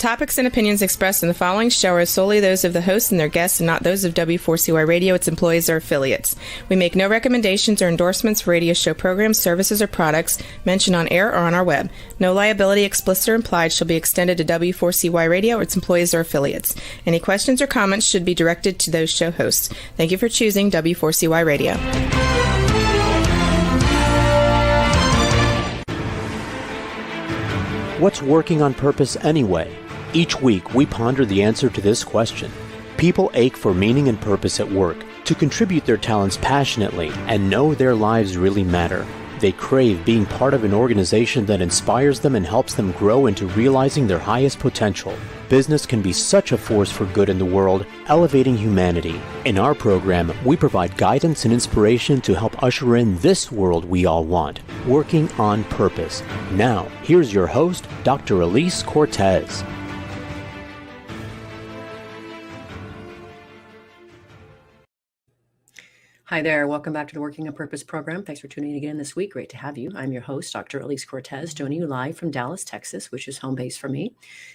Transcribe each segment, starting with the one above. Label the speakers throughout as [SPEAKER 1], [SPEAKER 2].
[SPEAKER 1] topics and opinions expressed in the following show are solely those of the host and their guests and not those of W4CY Radio, its employees, or affiliates. We make no recommendations or endorsements for radio show programs, services, or products mentioned on air or on our web. No liability, explicit or implied, shall be extended to W4CY Radio or its employees or affiliates. Any questions or comments should be directed to those show hosts. Thank you for choosing W4CY Radio.
[SPEAKER 2] What's working on purpose anyway? Each week, we ponder the answer to this question. People ache for meaning and purpose at work, to contribute their talents passionately and know their lives really matter. They crave being part of an organization that inspires them and helps them grow into realizing their highest potential. Business can be such a force for good in the world, elevating humanity. In our program, we provide guidance and inspiration to help usher in this world we all want, working on purpose. Now, here's your host, Dr. Elise Cortez.
[SPEAKER 3] Hi there. Welcome back to the Working on Purpose program. Thanks for tuning in again this week. Great to have you. I'm your host, Dr. Elise Cortez, joining you live from Dallas, Texas, which is home base for me.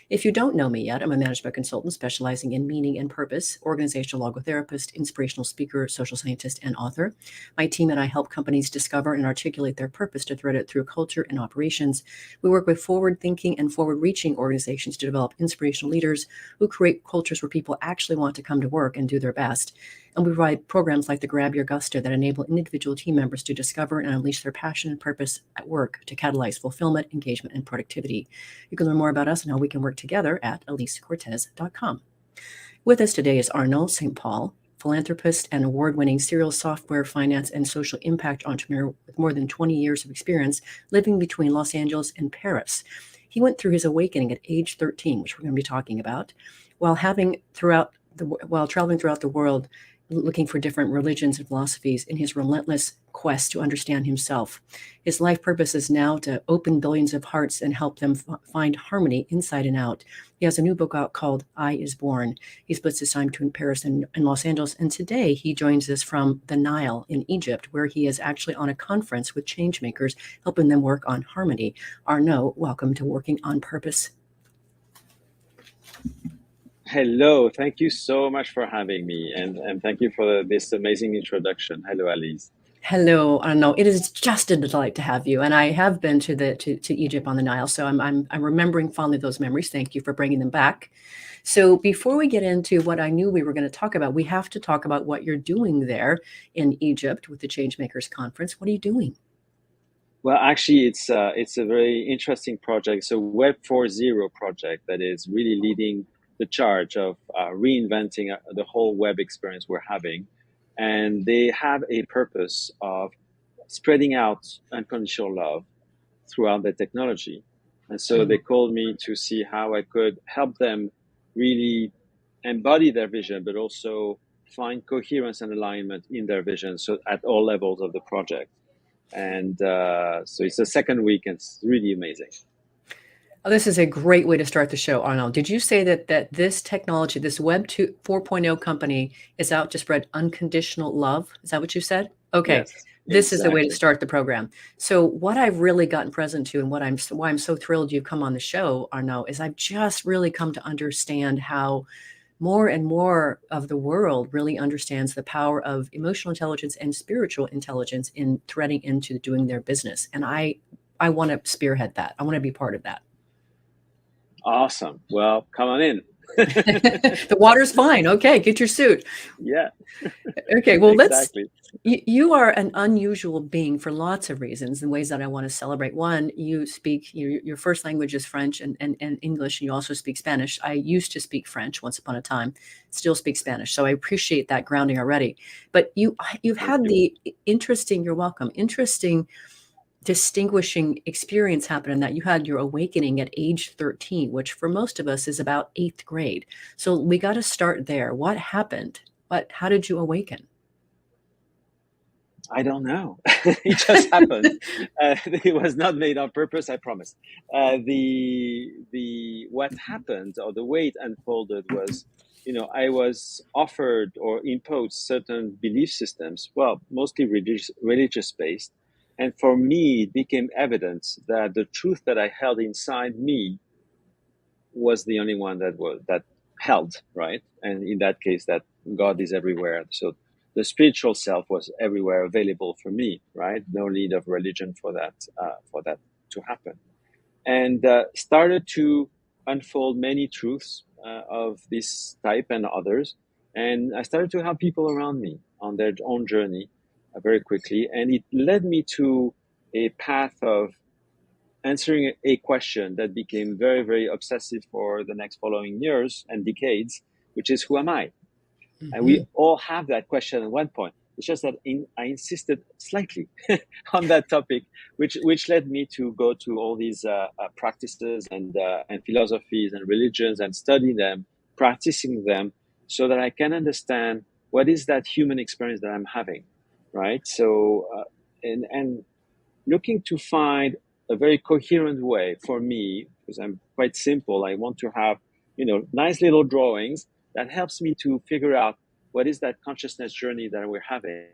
[SPEAKER 3] If you don't know me yet, I'm a management consultant specializing in meaning and purpose, organizational logotherapist, inspirational speaker, social scientist, and author. My team and I help companies discover and articulate their purpose to thread it through culture and operations. We work with forward-thinking and forward-reaching organizations to develop inspirational leaders who create cultures where people actually want to come to work and do their best. And we provide programs like the Grab Your Gusto that enable individual team members to discover and unleash their passion and purpose at work to catalyze fulfillment, engagement, and productivity. You can learn more about us and how we can work together at elisecortez.com. With us today is Arnaud St. Paul, philanthropist and award-winning serial software, finance, and social impact entrepreneur with more than 20 years of experience living between Los Angeles and Paris. He went through his awakening at age 13, which we're going to be talking about, while traveling throughout the world, looking for different religions and philosophies in his relentless quest to understand himself. His life purpose is now to open billions of hearts and help them find harmony inside and out. He has a new book out called I Is Born. He splits his time between Paris and Los Angeles. And today he joins us from the Nile in Egypt, where he is actually on a conference with changemakers, helping them work on harmony. Arnaud, welcome to Working on Purpose.
[SPEAKER 4] Hello, thank you so much for having me, and thank you for this amazing introduction. Hello, Alice.
[SPEAKER 3] Hello, Arnaud. It is just a delight to have you, and I have been to Egypt on the Nile, so I'm remembering fondly those memories. Thank you for bringing them back. So before we get into what I knew we were going to talk about, we have to talk about what you're doing there in Egypt with the Changemakers Conference. What are you doing?
[SPEAKER 4] Well, actually, it's a very interesting project. It's a Web 4.0 project that is really leading the charge of reinventing the whole web experience we're having. And they have a purpose of spreading out unconditional love throughout the technology. And so they called me to see how I could help them really embody their vision, but also find coherence and alignment in their vision, so at all levels of the project. And so it's the second week, and it's really amazing.
[SPEAKER 3] Oh, this is a great way to start the show, Arnold. Did you say that this technology, this Web 4.0 company is out to spread unconditional love? Is that what you said? Okay.
[SPEAKER 4] Yes,
[SPEAKER 3] this is the way to
[SPEAKER 4] exactly.
[SPEAKER 3] start the program. So what I've really gotten present to and why I'm so thrilled you've come on the show, Arnaud, is I've just really come to understand how more and more of the world really understands the power of emotional intelligence and spiritual intelligence in threading into doing their business. And I want to spearhead that. I want to be part of that.
[SPEAKER 4] Awesome. Well, come on in.
[SPEAKER 3] The water's fine. Okay, get your suit.
[SPEAKER 4] Yeah.
[SPEAKER 3] Okay, well,
[SPEAKER 4] Exactly.
[SPEAKER 3] you are an unusual being for lots of reasons and ways that I want to celebrate. One, you speak, your first language is French and English, and you also speak Spanish. I used to speak French once upon a time, still speak Spanish. So I appreciate that grounding already. But you've had the interesting, you're welcome, interesting distinguishing experience happen in that you had your awakening at age 13, which for most of us is about 8th grade. So we got to start there. What happened? How did you awaken?
[SPEAKER 4] I don't know. It just happened. It was not made on purpose, I promise. What happened, or the way it unfolded, was, I was offered or imposed certain belief systems, well, mostly religious based. And for me, it became evident that the truth that I held inside me was the only one that held, right? And in that case, that God is everywhere. So the spiritual self was everywhere available for me, right? No need of religion for that to happen. And started to unfold many truths of this type and others. And I started to help people around me on their own journey very quickly. And it led me to a path of answering a question that became very, very obsessive for the next following years and decades, which is, who am I?
[SPEAKER 3] Mm-hmm.
[SPEAKER 4] And we all have that question at one point. It's just that I insisted slightly on that topic, which led me to go to all these practices and philosophies and religions and study them, practicing them, so that I can understand what is that human experience that I'm having, right? So and looking to find a very coherent way for me, because I'm quite simple. I want to have, nice little drawings that helps me to figure out what is that consciousness journey that we're having.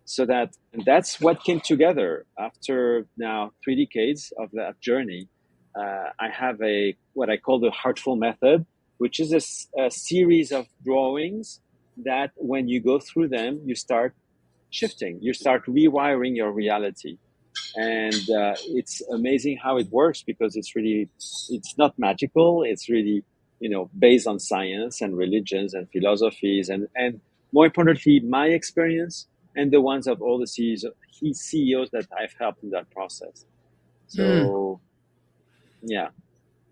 [SPEAKER 4] So that's what came together after now 3 decades of that journey. I have what I call the Heartful Method, which is a series of drawings that when you go through them, you start shifting, you start rewiring your reality. And it's amazing how it works, because it's not magical. It's really, based on science and religions and philosophies, and more importantly, my experience and the ones of all the CEOs that I've helped in that process. So, yeah,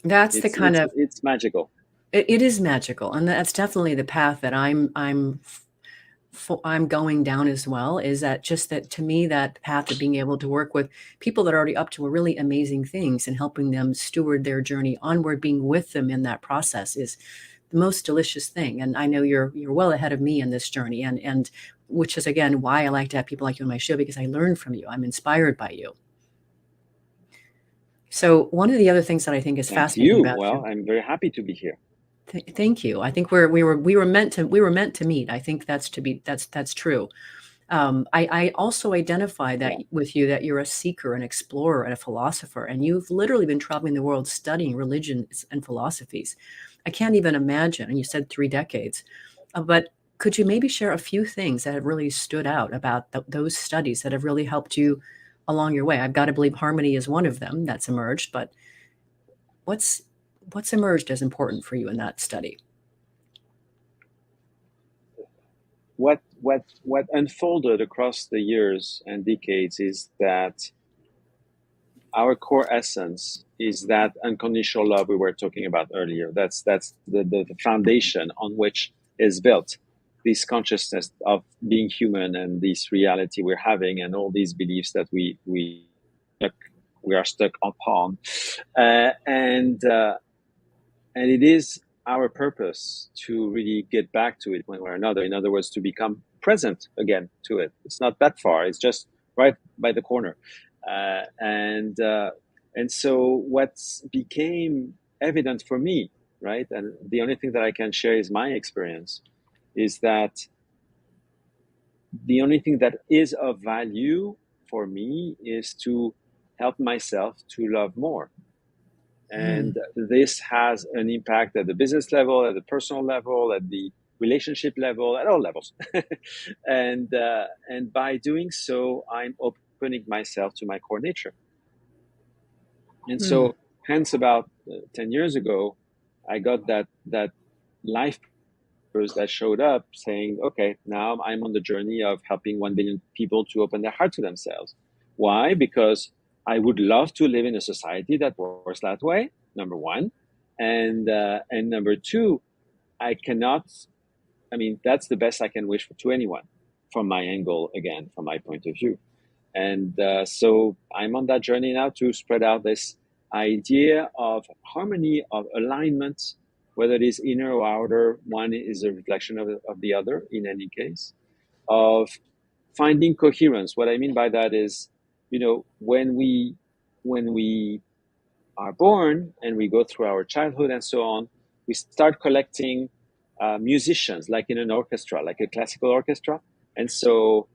[SPEAKER 3] That's the
[SPEAKER 4] it's
[SPEAKER 3] kind
[SPEAKER 4] it's
[SPEAKER 3] of
[SPEAKER 4] it's magical.
[SPEAKER 3] it is magical, and that's definitely the path that I'm going down as well. Is that just that to me, that path of being able to work with people that are already up to really amazing things and helping them steward their journey onward, being with them in that process is the most delicious thing. And I know you're well ahead of me in this journey, and which is again why I like to have people like you on my show, because I learn from you. I'm inspired by you. So one of the other things that I think is
[SPEAKER 4] Thanks to
[SPEAKER 3] fascinating
[SPEAKER 4] you.
[SPEAKER 3] about you.
[SPEAKER 4] Well, I'm very happy to be here.
[SPEAKER 3] Thank you. I think we were meant to meet. I think that's true. I also identify that with you, that you're a seeker, an explorer, and a philosopher, and you've literally been traveling the world studying religions and philosophies. I can't even imagine. And you said 3 decades, but could you maybe share a few things that have really stood out about those studies that have really helped you along your way? I've got to believe harmony is one of them that's emerged, but what's emerged as important for you in that study?
[SPEAKER 4] What unfolded across the years and decades is that our core essence is that unconditional love we were talking about earlier. That's the foundation on which is built this consciousness of being human, and this reality we're having, and all these beliefs that we are stuck upon, and it is our purpose to really get back to it one way or another. In other words, to become present again to it. It's not that far. It's just right by the corner. And so what became evident for me, right, and the only thing that I can share is my experience, is that the only thing that is of value for me is to help myself to love more. And this has an impact at the business level, at the personal level, at the relationship level, at all levels. And by doing so, I'm opening myself to my core nature. And so, hence, about 10 years ago, I got that life purpose that showed up, saying, okay, now I'm on the journey of helping 1 billion people to open their heart to themselves. Why? Because I would love to live in a society that works that way, number one. And number two, that's the best I can wish for to anyone, from my angle, again, from my point of view. And so I'm on that journey now to spread out this idea of harmony, of alignment, whether it is inner or outer. One is a reflection of the other, in any case, of finding coherence. What I mean by that is, when we are born and we go through our childhood and so on, we start collecting musicians, like in an orchestra, like a classical orchestra. And so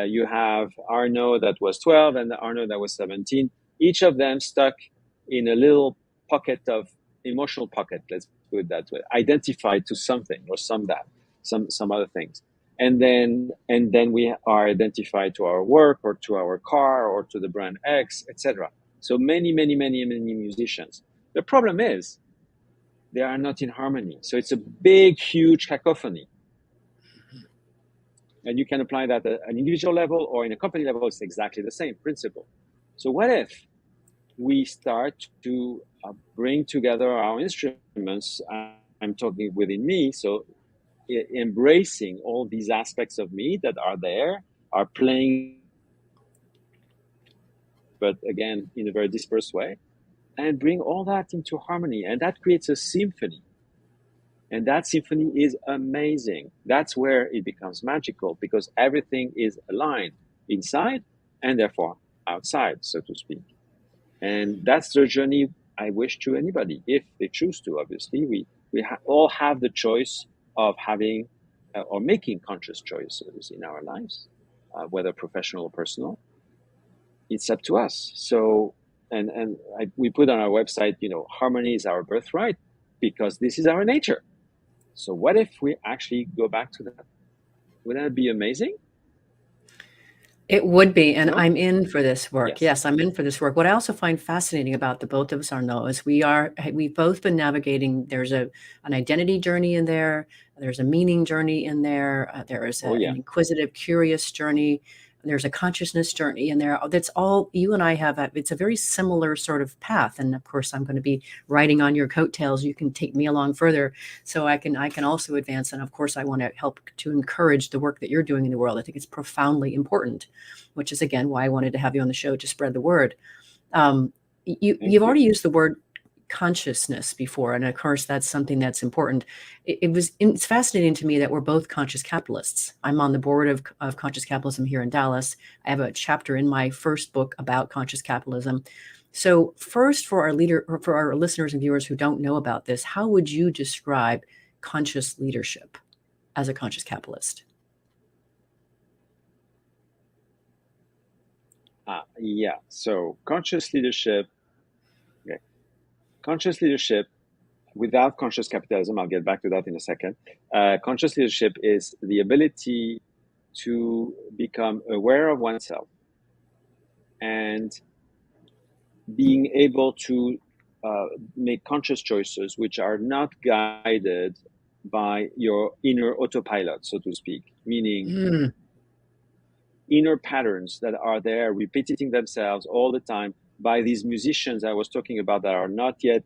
[SPEAKER 4] You have Arno that was 12 and Arno that was 17. Each of them stuck in a little pocket of emotional pocket, let's put it that way, identified to something or some other things. And then we are identified to our work or to our car or to the brand X, etc. So many musicians. The problem is they are not in harmony. So it's a big, huge cacophony. And you can apply that at an individual level or in a company level. It's exactly the same principle. So what if we start to bring together our instruments? I'm talking within me. So embracing all these aspects of me that are there, are playing, but again, in a very dispersed way, and bring all that into harmony. And that creates a symphony. And that symphony is amazing. That's where it becomes magical, because everything is aligned inside and therefore outside, so to speak. And that's the journey I wish to anybody, if they choose to. Obviously, we all have the choice of having or making conscious choices in our lives, whether professional or personal. It's up to us. So, we put on our website, harmony is our birthright, because this is our nature. So what if we actually go back to that? Wouldn't that be amazing?
[SPEAKER 3] It would be, and I'm in for this work.
[SPEAKER 4] Yes.
[SPEAKER 3] Yes, I'm in for this work. What I also find fascinating about the both of us, Arnaud, is we've both been navigating. There's an identity journey in there. There's a meaning journey in there. There is an inquisitive, curious journey. There's a consciousness journey in there. That's all you and I have. It's a very similar sort of path. And of course, I'm going to be riding on your coattails. You can take me along further, so I can also advance. And of course, I want to help to encourage the work that you're doing in the world. I think it's profoundly important, which is again why I wanted to have you on the show to spread the word. You've already used the word consciousness before, and of course that's something that's important. It's fascinating to me that we're both conscious capitalists. I'm on the board of Conscious Capitalism here in Dallas. I have a chapter in my first book about conscious capitalism. So first, for our listeners and viewers who don't know about this, how would you describe conscious leadership as a conscious capitalist?
[SPEAKER 4] So conscious leadership without conscious capitalism, I'll get back to that in a second. Conscious leadership is the ability to become aware of oneself and being able to make conscious choices which are not guided by your inner autopilot, so to speak, meaning inner patterns that are there repeating themselves all the time by these musicians I was talking about that are not yet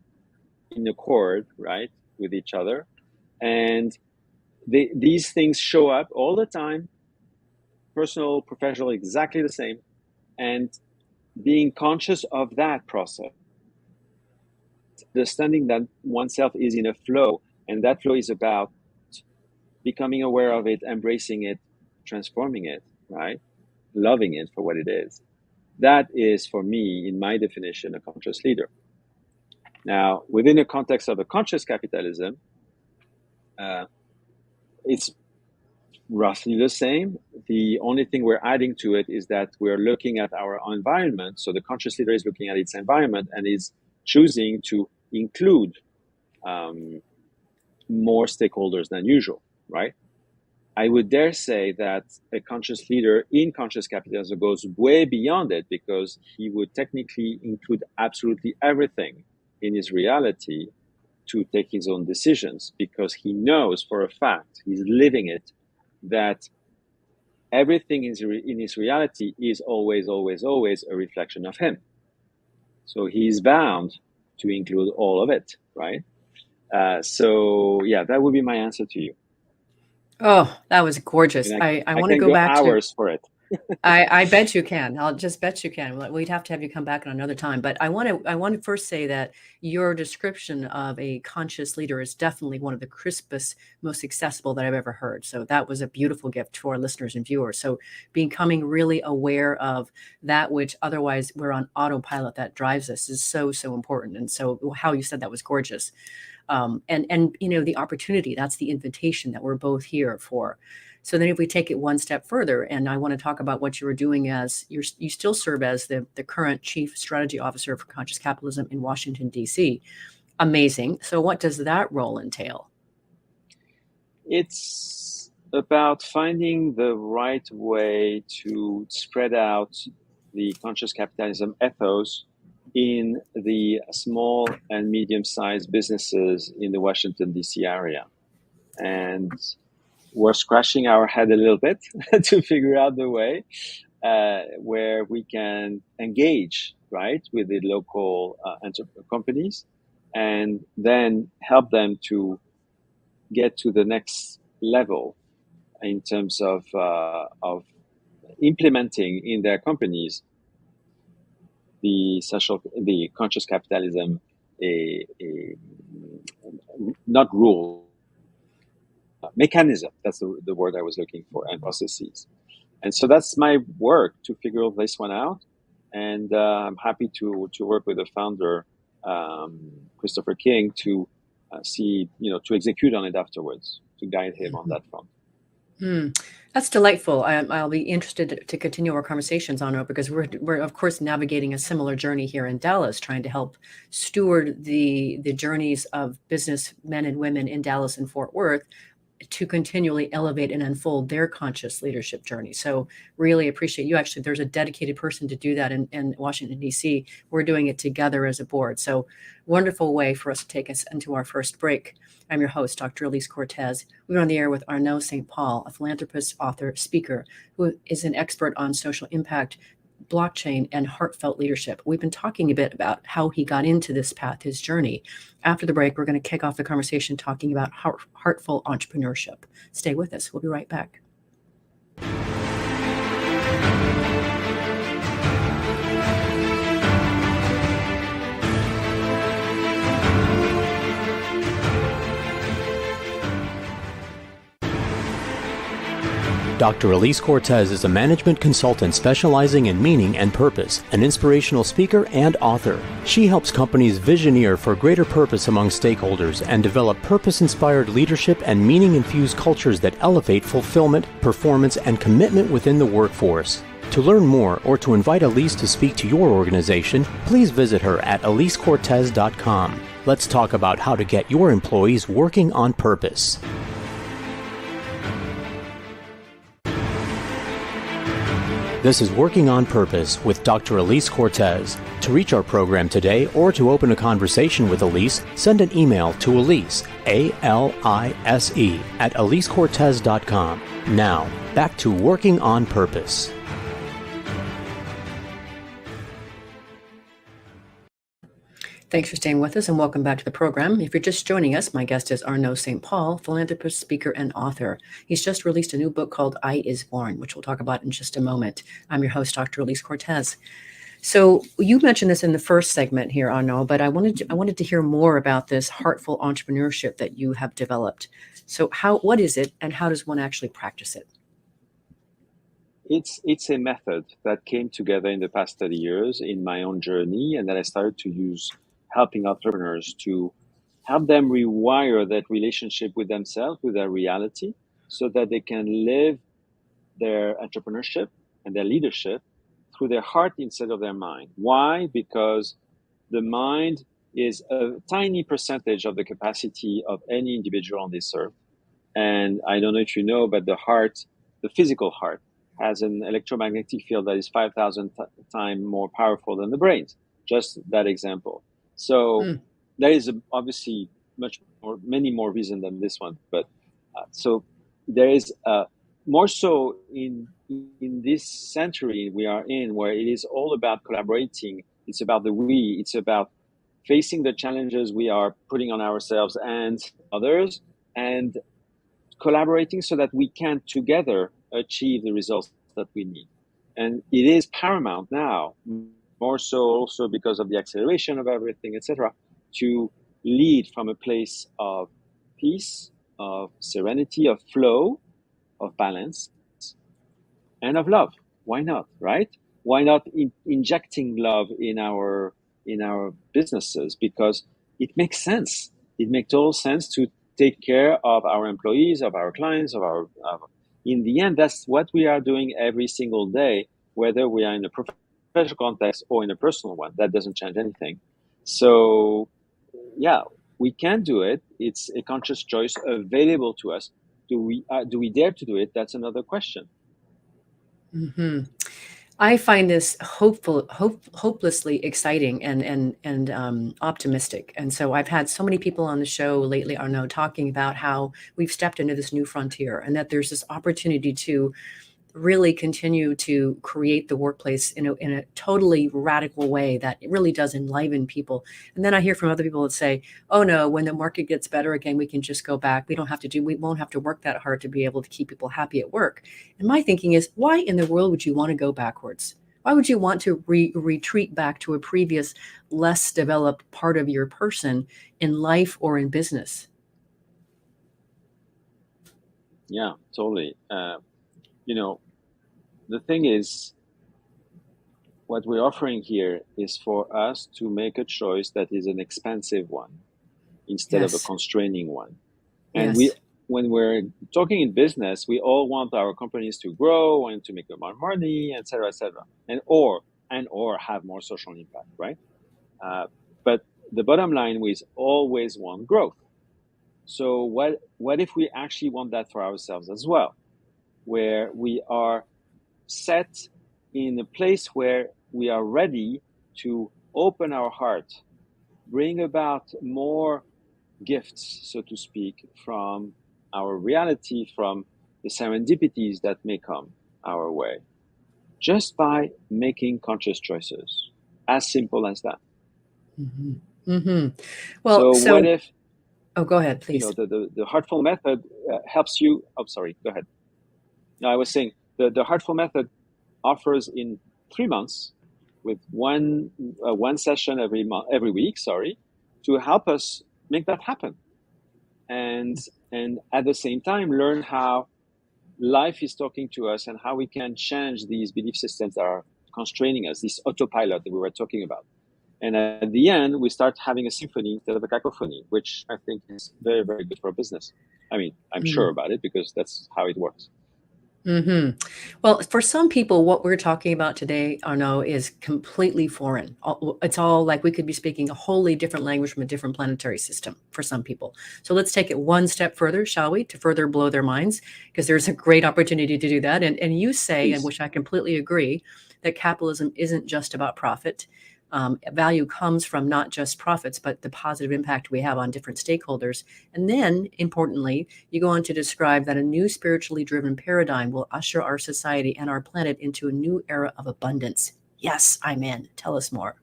[SPEAKER 4] in accord, right, with each other. And these things show up all the time, personal, professional, exactly the same. And being conscious of that process, understanding that oneself is in a flow, and that flow is about becoming aware of it, embracing it, transforming it, right? Loving it for what it is. That is, for me, in my definition, a conscious leader. Now, within the context of a conscious capitalism, it's roughly the same. The only thing we're adding to it is that we're looking at our environment. So the conscious leader is looking at its environment and is choosing to include more stakeholders than usual, right? I would dare say that a conscious leader in conscious capitalism goes way beyond it, because he would technically include absolutely everything in his reality to take his own decisions, because he knows for a fact, he's living it, that everything in his reality is always a reflection of him. So he's bound to include all of it, right? So that would be my answer to you.
[SPEAKER 3] Oh, that was gorgeous. I want to go back
[SPEAKER 4] hours for it.
[SPEAKER 3] I bet you can. I'll just bet you can. We'd have to have you come back on another time. But I want to first say that your description of a conscious leader is definitely one of the crispest, most accessible that I've ever heard. So that was a beautiful gift to our listeners and viewers. So becoming really aware of that which otherwise we're on autopilot that drives us is so important. And so how you said that was gorgeous. and the opportunity, that's the invitation that we're both here for. So then if we take it one step further, and I want to talk about what you were doing as you still serve as the current Chief Strategy Officer for Conscious Capitalism in Washington, D.C. Amazing. So what does that role entail?
[SPEAKER 4] It's about finding the right way to spread out the conscious capitalism ethos in the small and medium-sized businesses in the Washington, D.C. area. And we're scratching our head a little bit to figure out the way where we can engage, right, with the local companies and then help them to get to the next level in terms of implementing in their companies the conscious capitalism, not rule, mechanism. That's the word I was looking for, and processes. And so that's my work to figure this one out. And I'm happy to work with the founder, Christopher King, to to execute on it afterwards, to guide him on that front.
[SPEAKER 3] That's delightful. I'll be interested to continue our conversations on it, because we're of course navigating a similar journey here in Dallas, trying to help steward the journeys of business men and women in Dallas and Fort Worth to continually elevate and unfold their conscious leadership journey. So really appreciate you. Actually, there's a dedicated person to do that in Washington, D.C. We're doing it together as a board. So wonderful way for us to take us into our first break. I'm your host, Dr. Elise Cortez. We're on the air with Arnaud St. Paul, a philanthropist, author, speaker, who is an expert on social impact, blockchain, and heartfelt leadership. We've been talking a bit about how he got into this path, his journey. After the break, we're going to kick off the conversation talking about heartful entrepreneurship. Stay with us. We'll be right back.
[SPEAKER 2] Dr. Elise Cortez is a management consultant specializing in meaning and purpose, an inspirational speaker and author. She helps companies visioneer for greater purpose among stakeholders and develop purpose-inspired leadership and meaning-infused cultures that elevate fulfillment, performance, and commitment within the workforce. To learn more or to invite Elise to speak to your organization, please visit her at elisecortez.com. Let's talk about how to get your employees working on purpose. This is Working on Purpose with Dr. Elise Cortez. To reach our program today or to open a conversation with Elise, send an email to Elise, A-L-I-S-E, at elisecortez.com. Now, back to Working on Purpose.
[SPEAKER 3] Thanks for staying with us and welcome back to the program. If you're just joining us, my guest is Arnaud St. Paul, philanthropist, speaker, and author. He's just released a new book called I Is Born, which we'll talk about in just a moment. I'm your host, Dr. Elise Cortez. So you mentioned this in the first segment here, Arnaud, but I wanted to hear more about this heartful entrepreneurship that you have developed. So what is it, and how does one actually practice it?
[SPEAKER 4] It's a method that came together in the past 30 years in my own journey, and that I started to use helping entrepreneurs to help them rewire that relationship with themselves, with their reality, so that they can live their entrepreneurship and their leadership through their heart instead of their mind. Why? Because the mind is a tiny percentage of the capacity of any individual on this earth. And I don't know if you know, but the heart, the physical heart, has an electromagnetic field that is 5,000 times more powerful than the brain's. Just that example. So there is obviously many more reasons than this one. But so there is more so in this century we are in, where it is all about collaborating. It's about the we. It's about facing the challenges we are putting on ourselves and others, and collaborating so that we can together achieve the results that we need. And it is paramount now, more so also because of the acceleration of everything, etc., to lead from a place of peace, of serenity, of flow, of balance, and of love. Why not, right? Why not injecting love in our businesses? Because it makes sense. it makes total sense to take care of our employees, of our clients, in the end, that's what we are doing every single day, whether we are in a professional context or in a personal one. That doesn't change anything. So, yeah, we can do it. It's a conscious choice available to us. Do we dare to do it? That's another question.
[SPEAKER 3] Mm-hmm. I find this hopelessly exciting and optimistic. And so I've had so many people on the show lately, Arnaud, talking about how we've stepped into this new frontier and that there's this opportunity to really continue to create the workplace in a totally radical way that it really does enliven people. And then I hear from other people that say, oh no, when the market gets better again, we can just go back. We won't have to work that hard to be able to keep people happy at work. And my thinking is, why in the world would you want to go backwards? Why would you want to retreat back to a previous, less developed part of your person in life or in business?
[SPEAKER 4] Yeah, totally. The thing is, what we're offering here is for us to make a choice that is an expansive one instead of a
[SPEAKER 3] Yes.
[SPEAKER 4] constraining one. And
[SPEAKER 3] Yes.
[SPEAKER 4] when we're talking in business, we all want our companies to grow and to make more money, et cetera, and or have more social impact, right? But the bottom line is always want growth. So what if we actually want that for ourselves as well, where we are set in a place where we are ready to open our heart, bring about more gifts, so to speak, from our reality, from the serendipities that may come our way, just by making conscious choices. As simple as that.
[SPEAKER 3] Mm-hmm. Mm-hmm. Well,
[SPEAKER 4] So what if,
[SPEAKER 3] oh, go ahead, please.
[SPEAKER 4] the heartful method helps you. Oh, sorry, go ahead. No, I was saying the heartful method offers in 3 months with one session every week, to help us make that happen. And at the same time, learn how life is talking to us and how we can change these belief systems that are constraining us, this autopilot that we were talking about. And at the end, we start having a symphony instead of a cacophony, which I think is very, very good for business. I mean, I'm sure about it because that's how it works.
[SPEAKER 3] Mm-hmm. Well, for some people, what we're talking about today, Arnaud, is completely foreign. It's all like we could be speaking a wholly different language from a different planetary system for some people. So let's take it one step further, shall we, to further blow their minds, because there's a great opportunity to do that. And you say, and
[SPEAKER 4] Please.
[SPEAKER 3] which I completely agree, that capitalism isn't just about profit. Value comes from not just profits, but the positive impact we have on different stakeholders. And then, importantly, you go on to describe that a new spiritually driven paradigm will usher our society and our planet into a new era of abundance. Yes, I'm in. Tell us more.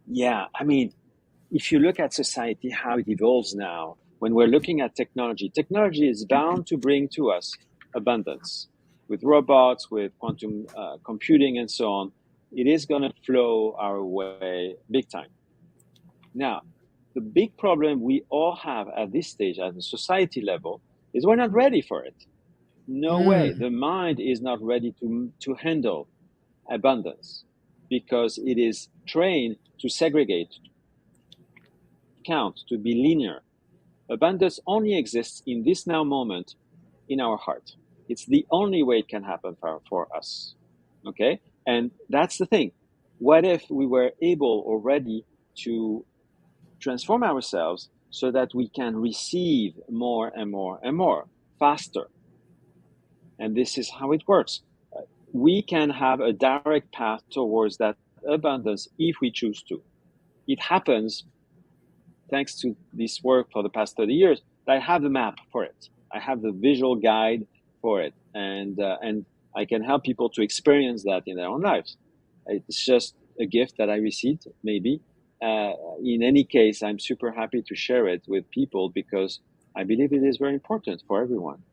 [SPEAKER 4] Yeah, I mean, if you look at society, how it evolves now, when we're looking at technology is bound to bring to us abundance. With robots, with quantum computing, and so on, it is going to flow our way big time. Now, the big problem we all have at this stage at the society level is we're not ready for it. No way. The mind is not ready to handle abundance because it is trained to segregate, to count, to be linear. Abundance only exists in this now moment in our heart. It's the only way it can happen for us. Okay? And that's the thing. What if we were able already to transform ourselves so that we can receive more and more and more faster? And this is how it works. We can have a direct path towards that abundance if we choose to. It happens thanks to this work for the past 30 years. I have the map for it. I have the visual guide for it. And I can help people to experience that in their own lives. It's just a gift that I received, maybe. In any case, I'm super happy to share it with people because I believe it is very important for everyone.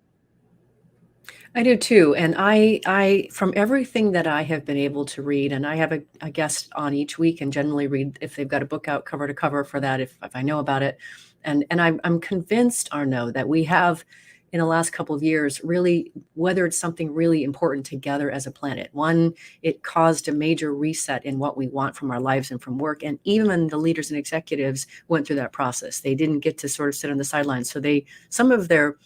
[SPEAKER 3] I do too. And I, from everything that I have been able to read, and I have a guest on each week and generally read if they've got a book out cover to cover for that, if I know about it. And I'm convinced, Arnaud, that we have in the last couple of years really weathered something really important together as a planet. One, it caused a major reset in what we want from our lives and from work. And even the leaders and executives went through that process. They didn't get to sort of sit on the sidelines. So some of their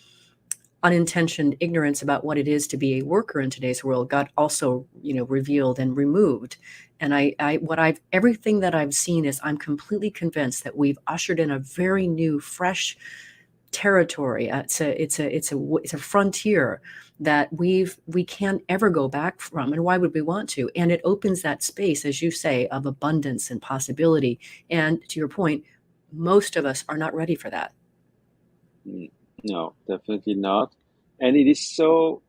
[SPEAKER 3] unintentioned ignorance about what it is to be a worker in today's world got also, revealed and removed. And everything that I've seen is I'm completely convinced that we've ushered in a very new, fresh territory. It's a frontier that we can't ever go back from. And why would we want to? And it opens that space, as you say, of abundance and possibility. And to your point, most of us are not ready for that.
[SPEAKER 4] No, definitely not. And it's so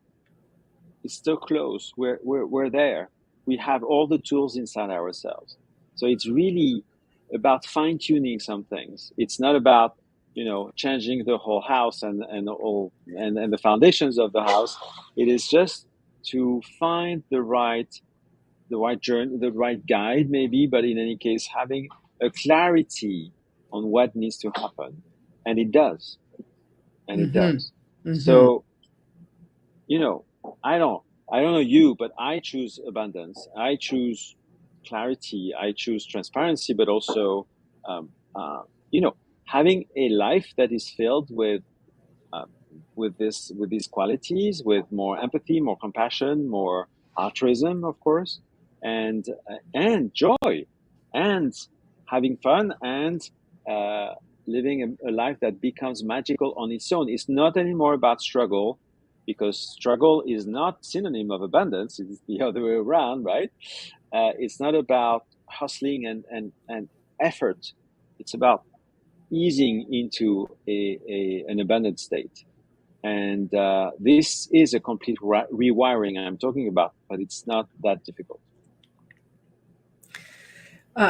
[SPEAKER 4] close. We're there. We have all the tools inside ourselves. So it's really about fine-tuning some things. It's not about, changing the whole house and the foundations of the house. It is just to find the right journey, the right guide maybe, but in any case, having a clarity on what needs to happen. And it does. And it does.
[SPEAKER 3] Mm-hmm.
[SPEAKER 4] So, I don't know you, but I choose abundance. I choose clarity. I choose transparency, but also, having a life that is filled with these qualities, with more empathy, more compassion, more altruism, of course, and joy, and having fun, and living a life that becomes magical on its own. It's not anymore about struggle, because struggle is not synonym of abundance. It's the other way around, right? It's not about hustling and effort. It's about easing into an abundant state. And this is a complete rewiring I'm talking about, but it's not that difficult.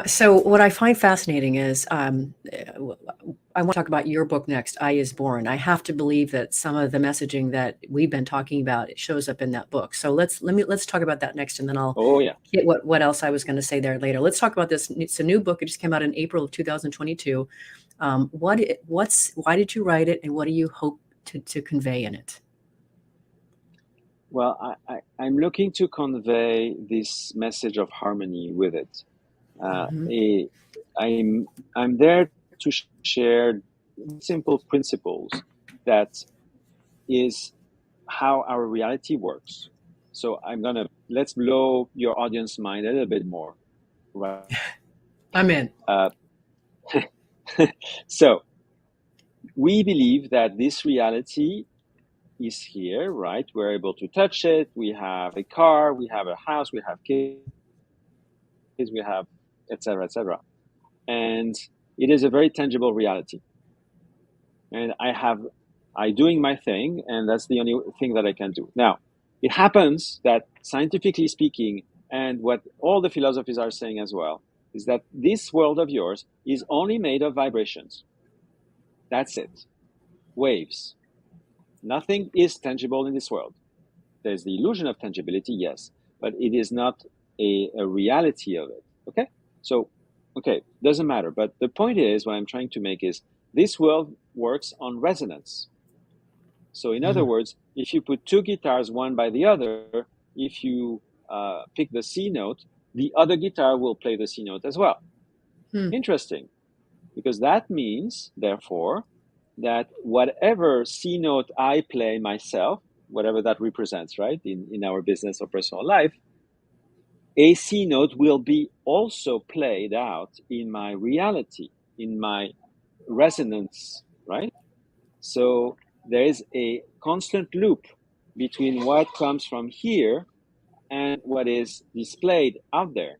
[SPEAKER 3] So what I find fascinating is I want to talk about your book next, I Is Born. I have to believe that some of the messaging that we've been talking about, it shows up in that book. So let's talk about that next, and then I'll get what else I was going to say there later. Let's talk about this. It's a new book. It just came out in April of 2022. Why did you write it, and what do you hope to convey in it?
[SPEAKER 4] Well, I'm looking to convey this message of harmony with it. I'm there to share simple principles that is how our reality works. So let's blow your audience mind a little bit more, right?
[SPEAKER 3] I'm in.
[SPEAKER 4] So we believe that this reality is here, right? We're able to touch it. We have a car, we have a house, we have kids, we have etc., etc. And it is a very tangible reality. And I doing my thing, and that's the only thing that I can do. Now, it happens that scientifically speaking, and what all the philosophies are saying as well, is that this world of yours is only made of vibrations. That's it. Waves. Nothing is tangible in this world. There's the illusion of tangibility, yes, but it is not a reality of it. Okay? So, doesn't matter. But the point is, what I'm trying to make is, this world works on resonance. So in other words, if you put two guitars one by the other, if you pick the C note, the other guitar will play the C note as well. Interesting. Because that means, therefore, that whatever C note I play myself, whatever that represents, right, in our business or personal life, a C note will be also played out in my reality, in my resonance, right? So there is a constant loop between what comes from here and what is displayed out there.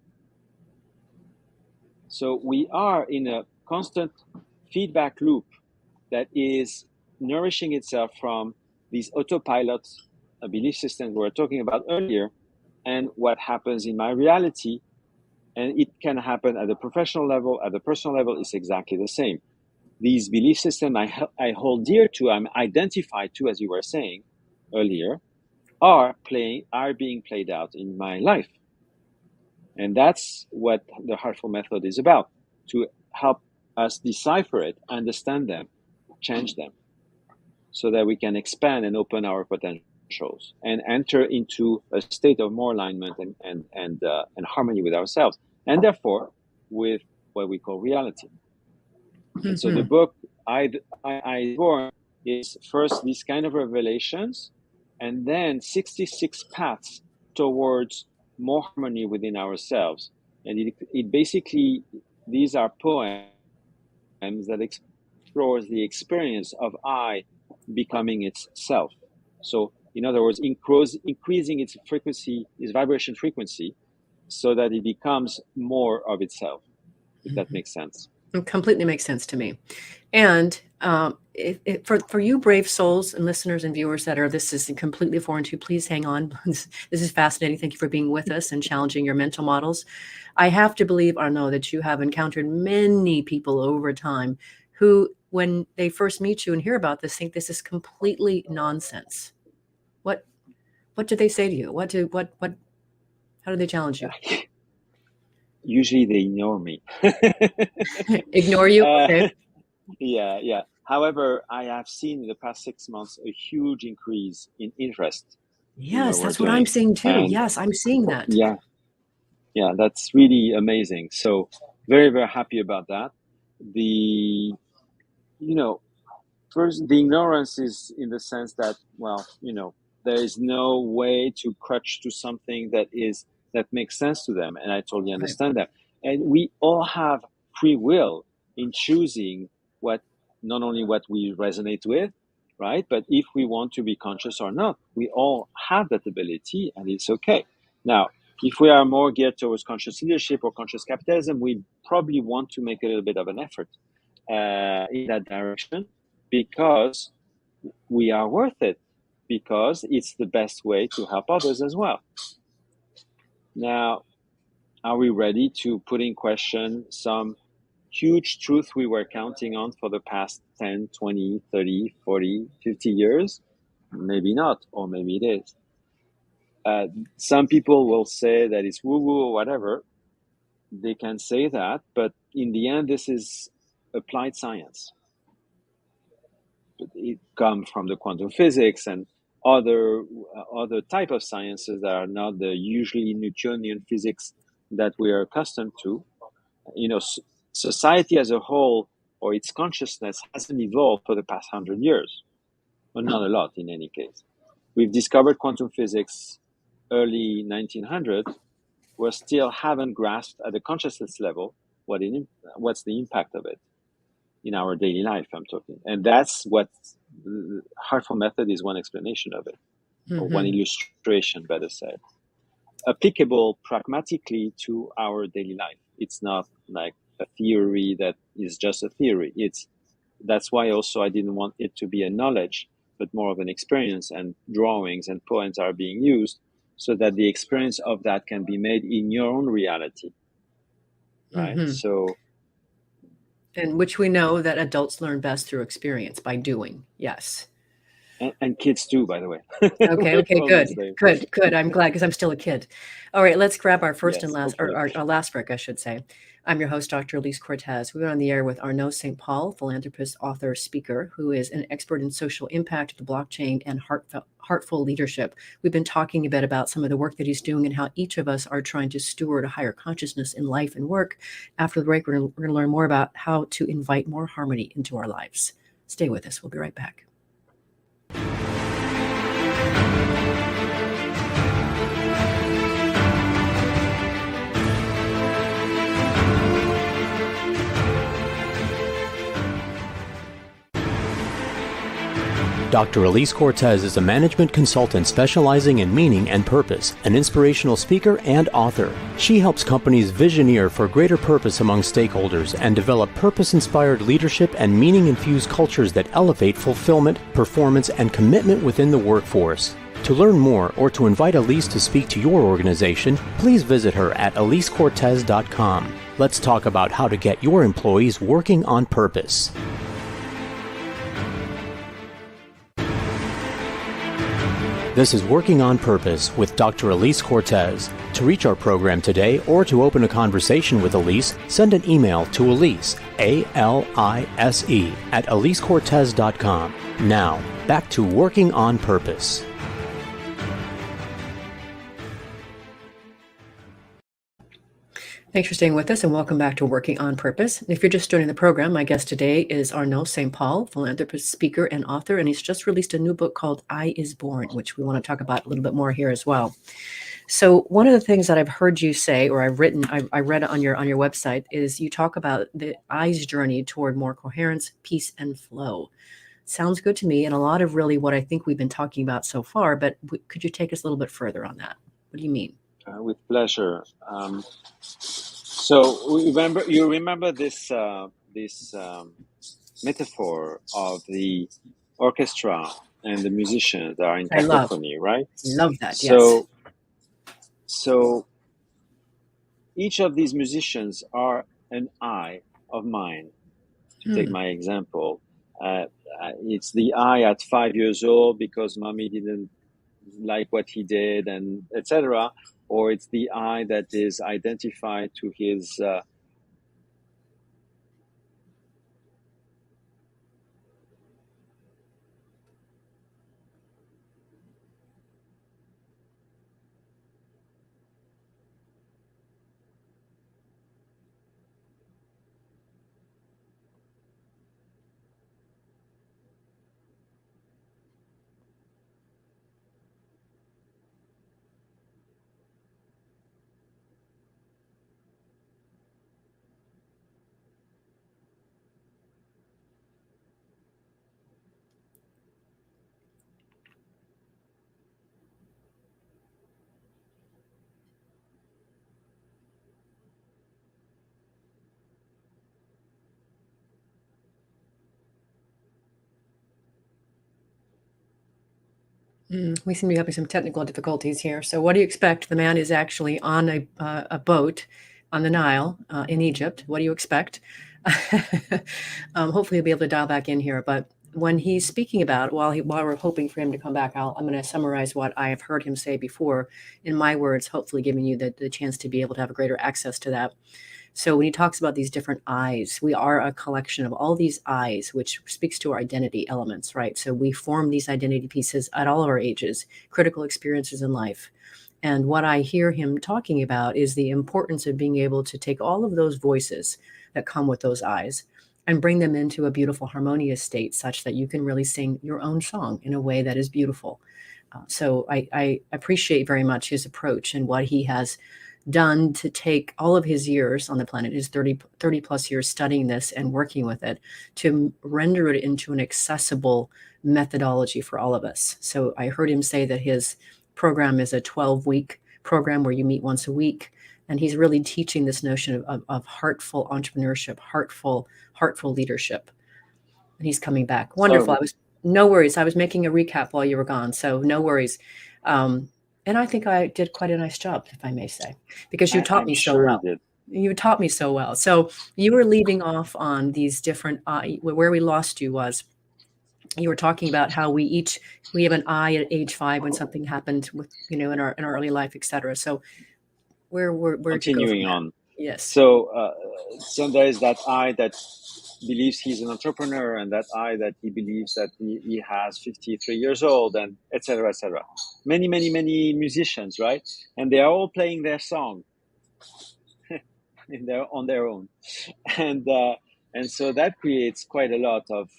[SPEAKER 4] So we are in a constant feedback loop that is nourishing itself from these autopilot belief systems we were talking about earlier, and what happens in my reality. And it can happen at the professional level, at the personal level, is exactly the same. These belief systems I hold dear to, I'm identified to, as you were saying earlier, are being played out in my life. And that's what the Heartful Method is about, to help us decipher it, understand them, change them. so that we can expand and open our potentials and enter into a state of more alignment and harmony with ourselves, and therefore with what we call reality. And so the book I born is first these kind of revelations, and then 66 paths towards more harmony within ourselves. And it basically, these are poems that explores the experience of I becoming its self. So in other words, increasing its frequency, its vibration frequency, so that it becomes more of itself, if that makes sense.
[SPEAKER 3] It completely makes sense to me. And for you brave souls and listeners and viewers that are, this is completely foreign to you, please hang on. This is fascinating. Thank you for being with us and challenging your mental models. I have to believe, or know, that you have encountered many people over time who, when they first meet you and hear about this, think this is completely nonsense. What do they say to you? How do they challenge you?
[SPEAKER 4] Usually they ignore me.
[SPEAKER 3] Ignore you? Okay.
[SPEAKER 4] Yeah. However, I have seen in the past 6 months a huge increase in interest.
[SPEAKER 3] Yes, that's what I'm seeing too. And yes, I'm seeing that.
[SPEAKER 4] Yeah, that's really amazing. So very, very happy about that. First, the ignorance is in the sense that, there is no way to crutch to something that makes sense to them. And I totally understand that. And we all have free will in choosing not only what we resonate with, right? But if we want to be conscious or not, we all have that ability, and it's okay. Now, if we are more geared towards conscious leadership or conscious capitalism, we probably want to make a little bit of an effort in that direction, because we are worth it, because it's the best way to help others as well. Now, are we ready to put in question some huge truth we were counting on for the past 10, 20, 30, 40, 50 years? Maybe not, or maybe it is. Some people will say that it's woo-woo or whatever. They can say that, but in the end, this is applied science. It comes from the quantum physics and other type of sciences that are not the usually Newtonian physics that we are accustomed to. Society as a whole, or its consciousness, hasn't evolved for the past 100 years. Well, not a lot in any case. We've discovered quantum physics early 1900s. We still haven't grasped at the consciousness level what's the impact of it in our daily life, I'm talking. And that's what the Heartful Method is, one explanation of it, or one illustration, better said. Applicable pragmatically to our daily life. It's not like a theory that is just a theory. That's why also I didn't want it to be a knowledge, but more of an experience, and drawings and poems are being used so that the experience of that can be made in your own reality. Right? So,
[SPEAKER 3] and which we know that adults learn best through experience, by doing. Yes.
[SPEAKER 4] And kids too, by the way.
[SPEAKER 3] Okay, good. I'm glad, because I'm still a kid. All right, let's grab our first and last, or our last break, I should say. I'm your host, Dr. Elise Cortez. We're on the air with Arnaud St. Paul, philanthropist, author, speaker, who is an expert in social impact, the blockchain, and heartful leadership. We've been talking a bit about some of the work that he's doing and how each of us are trying to steward a higher consciousness in life and work. After the break, we're going to learn more about how to invite more harmony into our lives. Stay with us. We'll be right back.
[SPEAKER 2] Dr. Elise Cortez is a management consultant specializing in meaning and purpose, an inspirational speaker and author. She helps companies visioneer for greater purpose among stakeholders and develop purpose-inspired leadership and meaning-infused cultures that elevate fulfillment, performance, and commitment within the workforce. To learn more or to invite Elise to speak to your organization, please visit her at elisecortez.com. Let's talk about how to get your employees working on purpose. This is Working on Purpose with Dr. Elise Cortez. To reach our program today or to open a conversation with Elise, send an email to Elise, ALISE at EliseCortez.com. Now, back to Working on Purpose.
[SPEAKER 3] Thanks for staying with us, and welcome back to Working on Purpose. If you're just joining the program, my guest today is Arnaud St. Paul, philanthropist, speaker, and author, and he's just released a new book called I Is Born, which we want to talk about a little bit more here as well. So one of the things that I've heard you say, or I read on your website, is you talk about the I's journey toward more coherence, peace, and flow. Sounds good to me, and a lot of really what I think we've been talking about so far, but could you take us a little bit further on that? What do you mean?
[SPEAKER 4] With pleasure. So you remember this metaphor of the orchestra and the musicians that are in cacophony, right?
[SPEAKER 3] Love that. Yes.
[SPEAKER 4] So each of these musicians are an I of mine. To take my example, it's the I at 5 years old because mommy didn't like what he did, and etc. Or it's the I that is identified to his
[SPEAKER 3] We seem to be having some technical difficulties here. So what do you expect? The man is actually on a boat on the Nile in Egypt. What do you expect? Hopefully he'll be able to dial back in here. But when he's speaking about, while we're hoping for him to come back, I'm going to summarize what I have heard him say before in my words, hopefully giving you the chance to be able to have a greater access to that. So when he talks about these different I's, we are a collection of all these I's, which speaks to our identity elements, right? So we form these identity pieces at all of our ages, critical experiences in life. And what I hear him talking about is the importance of being able to take all of those voices that come with those I's and bring them into a beautiful, harmonious state such that you can really sing your own song in a way that is beautiful. So I appreciate very much his approach and what he has done to take all of his years on the planet, his 30 plus years studying this and working with it, to render it into an accessible methodology for all of us. So I heard him say that his program is a 12-week program where you meet once a week. And he's really teaching this notion of heartful entrepreneurship, heartful leadership. And he's coming back. Wonderful. No worries. I was making a recap while you were gone. So no worries. And I think I did quite a nice job, if I may say, because you taught me so well. You taught me so well. So you were leaving off on these different, where we lost you was, you were talking about how we have an I at age 5 when something happened with, in our early life, et cetera. So where
[SPEAKER 4] continuing on.
[SPEAKER 3] Yes.
[SPEAKER 4] So there is that I that believes he's an entrepreneur, and that I that he believes that he has 53 years old, and etc. etc. Many musicians, right? And they are all playing their song on their own, and so that creates quite a lot of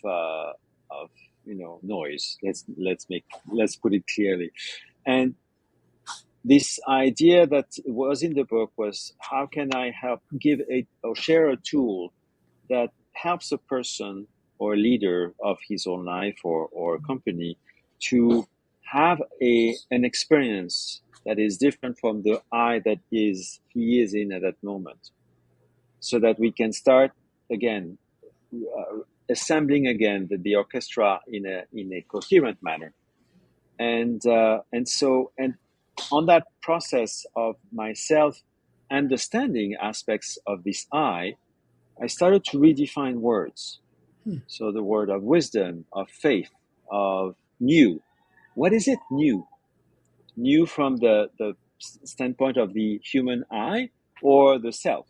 [SPEAKER 4] noise. Let's put it clearly. And this idea that was in the book was, how can I help or share a tool that helps a person or leader of his own life or company to have an experience that is different from the I that he is in at that moment, so that we can start again assembling again the orchestra in a coherent manner. And on that process of myself understanding aspects of this I started to redefine words. So the word of wisdom, of faith, of new. What is it new? New from the standpoint of the human I or the self?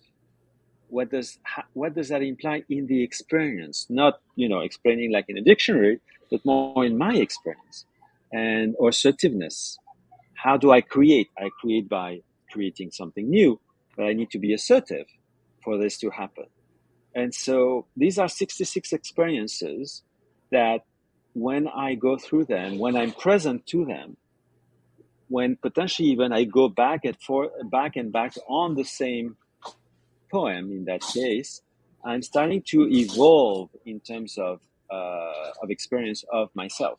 [SPEAKER 4] what does that imply in the experience? Not, explaining like in a dictionary, but more in my experience. And or assertiveness. How do I create? I create by creating something new, but I need to be assertive for this to happen. And so these are 66 experiences that when I go through them, when I'm present to them, when potentially even I go back and back on the same poem in that case, I'm starting to evolve in terms of experience of myself.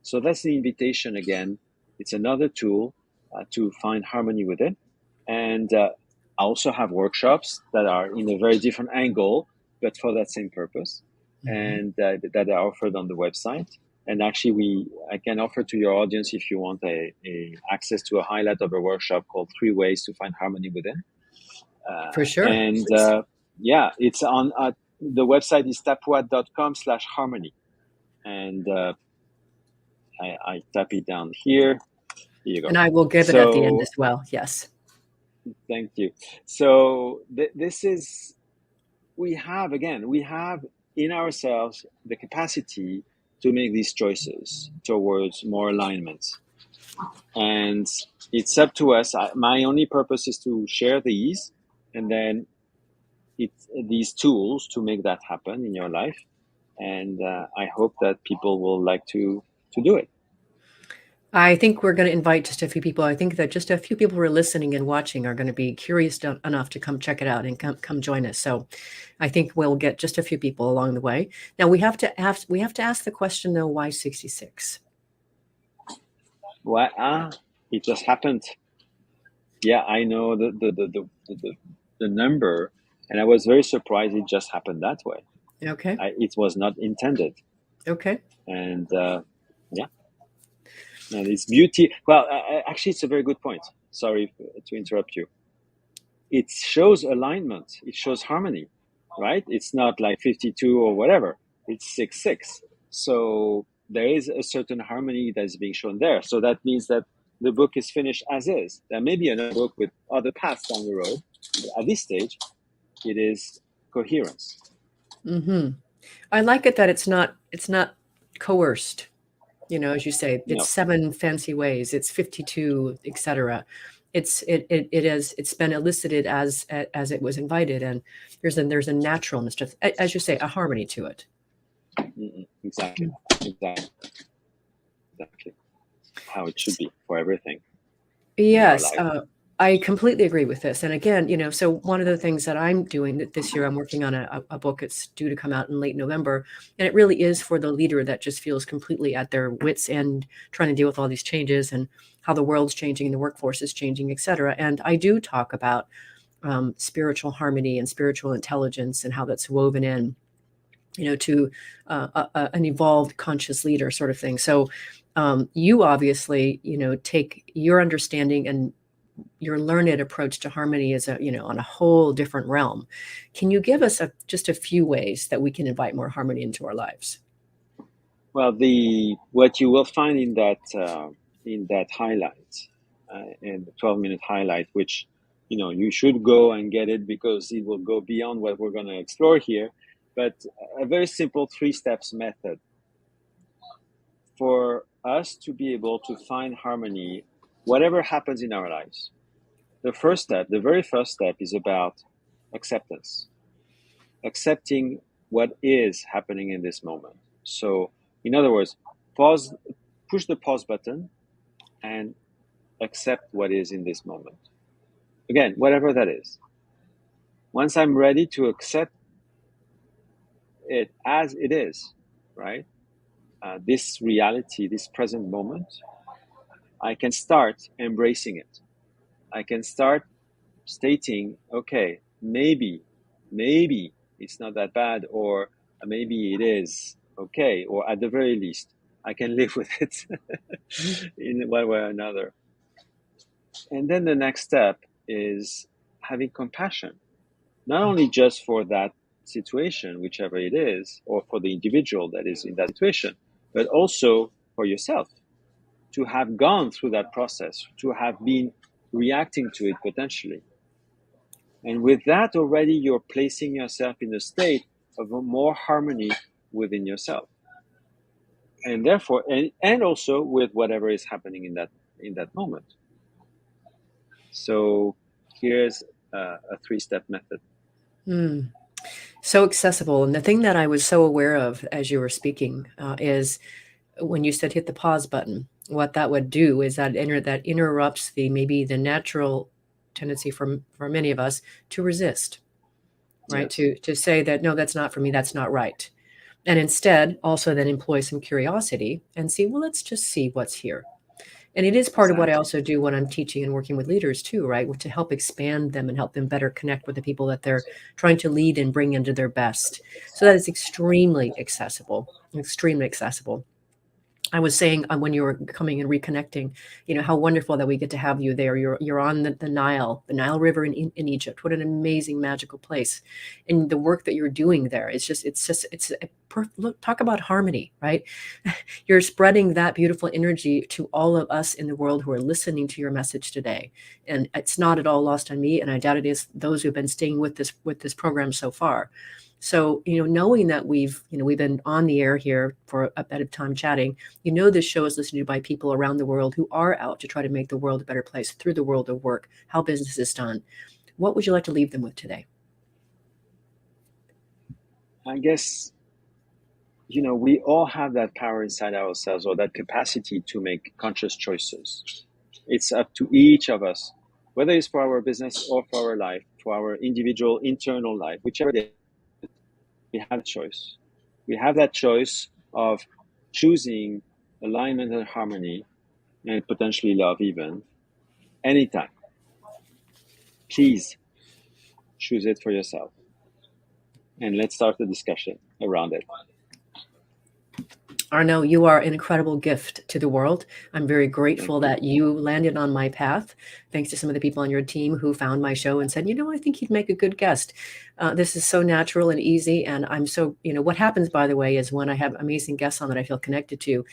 [SPEAKER 4] So that's the invitation again. It's another tool to find harmony with it. And I also have workshops that are in a very different angle, but for that same purpose, and that are offered on the website. And actually, I can offer to your audience, if you want a access to a highlight of a workshop called 3 Ways to Find Harmony Within.
[SPEAKER 3] For sure.
[SPEAKER 4] And it's on the website is tapwat.com/harmony. And I tap it down here. Here you go.
[SPEAKER 3] And I will give it at the end as well. Yes.
[SPEAKER 4] Thank you. So this is, we have in ourselves the capacity to make these choices towards more alignment. And it's up to us. My only purpose is to share these, and then these tools to make that happen in your life. And I hope that people will like to do it.
[SPEAKER 3] I think we're going to invite just a few people. I think that just a few people who are listening and watching are going to be curious enough to come check it out and come join us. So I think we'll get just a few people along the way. Now we have to ask the question though, why 66?
[SPEAKER 4] Why? It just happened. Yeah, I know the number, and I was very surprised it just happened that way.
[SPEAKER 3] Okay.
[SPEAKER 4] It was not intended.
[SPEAKER 3] Okay.
[SPEAKER 4] And yeah. And it's beauty. Well, actually, it's a very good point. Sorry to interrupt you. It shows alignment. It shows harmony, right? It's not like 52 or whatever. It's 66. So there is a certain harmony that's being shown there. So that means that the book is finished as is. There may be another book with other paths down the road. But at this stage, it is coherence.
[SPEAKER 3] Mm-hmm. I like it that it's not coerced. As you say, it's 7 fancy ways, it's 52, etc. It's been elicited as it was invited, and there's a naturalness to, as you say, a harmony to it.
[SPEAKER 4] Exactly. How it should be for everything.
[SPEAKER 3] Yes. I completely agree with this. And again, so one of the things that I'm doing this year, I'm working on a book. It's due to come out in late November. And it really is for the leader that just feels completely at their wits' end, trying to deal with all these changes and how the world's changing and the workforce is changing, et cetera. And I do talk about spiritual harmony and spiritual intelligence and how that's woven in, to an evolved conscious leader sort of thing. So you obviously, take your understanding and your learned approach to harmony is on a whole different realm. Can you give us just a few ways that we can invite more harmony into our lives?
[SPEAKER 4] Well, what you will find in that highlight, in the 12-minute highlight, which you should go and get it because it will go beyond what we're going to explore here, but a very simple 3 steps method for us to be able to find harmony whatever happens in our lives. The very first step is about acceptance. Accepting what is happening in this moment. So, in other words, push the pause button and accept what is in this moment. Again, whatever that is. Once I'm ready to accept it as it is, right? This reality, this present moment, I can start embracing it. I can start stating, okay, maybe it's not that bad, or maybe it is okay, or at the very least, I can live with it in one way or another. And then the next step is having compassion, not only just for that situation, whichever it is, or for the individual that is in that situation, but also for yourself, to have gone through that process, to have been reacting to it potentially. And with that already, you're placing yourself in a state of a more harmony within yourself. And therefore, and also with whatever is happening in that moment. So here's a 3-step method.
[SPEAKER 3] So accessible. And the thing that I was so aware of as you were speaking is when you said hit the pause button, what that would do is that interrupts maybe the natural tendency for many of us to resist, right?
[SPEAKER 4] Yes.
[SPEAKER 3] To say that, no, that's not for me, that's not right. And instead also then employ some curiosity and see, well, let's just see what's here. And it is part of what I also do when I'm teaching and working with leaders too, right? To help expand them and help them better connect with the people that they're trying to lead and bring into their best. So that is extremely accessible, extremely accessible. I was saying when you were coming and reconnecting, how wonderful that we get to have you there. You're on the Nile River in Egypt. What an amazing, magical place. And the work that you're doing there, look, talk about harmony, right? You're spreading that beautiful energy to all of us in the world who are listening to your message today. And it's not at all lost on me. And I doubt it is those who've been staying with this program so far. So, knowing that we've been on the air here for a bit of time chatting, this show is listened to by people around the world who are out to try to make the world a better place through the world of work, how business is done. What would you like to leave them with today?
[SPEAKER 4] I guess, we all have that power inside ourselves, or that capacity to make conscious choices. It's up to each of us, whether it's for our business or for our life, for our individual internal life, whichever it is. We have a choice. We have that choice of choosing alignment and harmony, and potentially love even, anytime. Please choose it for yourself. And let's start the discussion around it.
[SPEAKER 3] Arno, you are an incredible gift to the world. I'm very grateful that you landed on my path, thanks to some of the people on your team who found my show and said, I think you'd make a good guest. This is so natural and easy. And I'm so, what happens, by the way, is when I have amazing guests on that I feel connected to,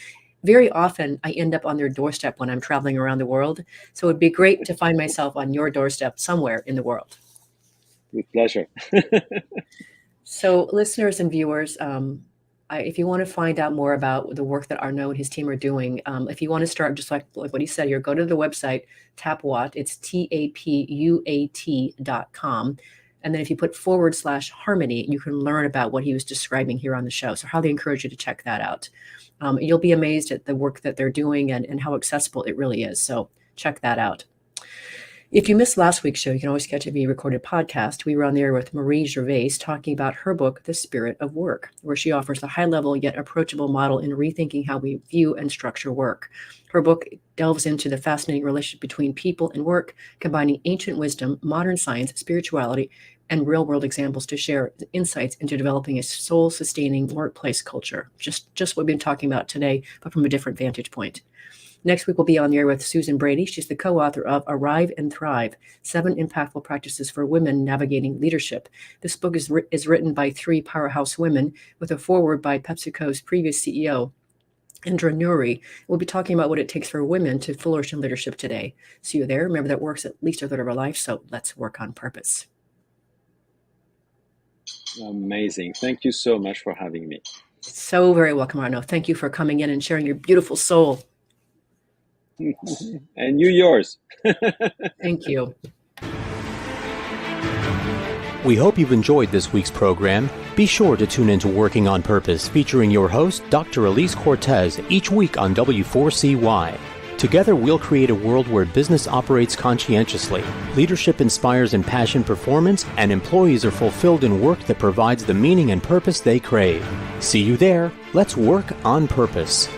[SPEAKER 3] very often I end up on their doorstep when I'm traveling around the world. So it'd be great to find myself on your doorstep somewhere in the world.
[SPEAKER 4] With pleasure.
[SPEAKER 3] So listeners and viewers, if you want to find out more about the work that Arno and his team are doing, if you want to start just like what he said here, go to the website, Tapuat, it's TAPUAT.com. And then if you put /harmony, you can learn about what he was describing here on the show. So highly encourage you to check that out. You'll be amazed at the work that they're doing and how accessible it really is. So check that out. If you missed last week's show, you can always catch a re-recorded podcast. We were on the air with Marie Gervais talking about her book, The Spirit of Work, where she offers a high-level yet approachable model in rethinking how we view and structure work. Her book delves into the fascinating relationship between people and work, combining ancient wisdom, modern science, spirituality, and real-world examples to share insights into developing a soul-sustaining workplace culture. Just what we've been talking about today, but from a different vantage point. Next week, we'll be on the air with Susan Brady. She's the co-author of Arrive and Thrive, 7 Impactful Practices for Women Navigating Leadership. This book is written by 3 powerhouse women with a foreword by PepsiCo's previous CEO, Indra Nuri. We'll be talking about what it takes for women to flourish in leadership today. See you there. Remember that work's at least a third of our life, so let's work on purpose.
[SPEAKER 4] Amazing. Thank you so much for having me.
[SPEAKER 3] So very welcome, Arno. Thank you for coming in and sharing your beautiful soul.
[SPEAKER 4] And you yours.
[SPEAKER 3] Thank you.
[SPEAKER 2] We hope you've enjoyed this week's program. Be sure to tune into Working on Purpose, featuring your host, Dr. Elise Cortez, each week on W4CY. Together, we'll create a world where business operates conscientiously, leadership inspires impassioned performance, and employees are fulfilled in work that provides the meaning and purpose they crave. See you there. Let's work on purpose.